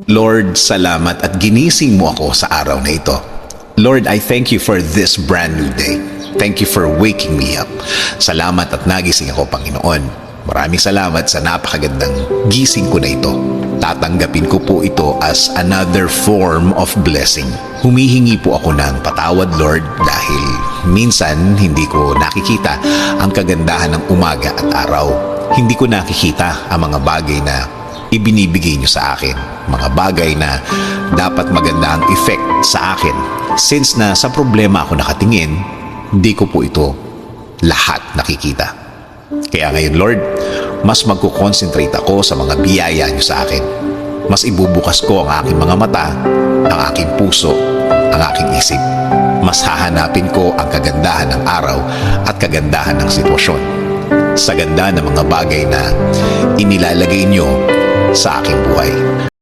Lord, salamat at ginising mo ako sa araw na ito. Lord, I thank you for this brand new day. Thank you for waking me up. Salamat at nagising ako, Panginoon. Maraming salamat sa napakagandang gising ko na ito. Tatanggapin ko po ito as another form of blessing. Humihingi po ako ng patawad, Lord, dahil minsan hindi ko nakikita ang kagandahan ng umaga at araw. Hindi ko nakikita ang mga bagay na ibinibigay niyo sa akin. Mga bagay na dapat maganda ang effect sa akin. Since na sa problema ako nakatingin, hindi ko po ito lahat nakikita. Kaya ngayon, Lord, mas magkukonsentrate ako sa mga biyaya niyo sa akin. Mas ibubukas ko ang aking mga mata, ang aking puso, ang aking isip. Mas hahanapin ko ang kagandahan ng araw at kagandahan ng sitwasyon. Sa ganda ng mga bagay na inilalagay niyo sa aking buhay.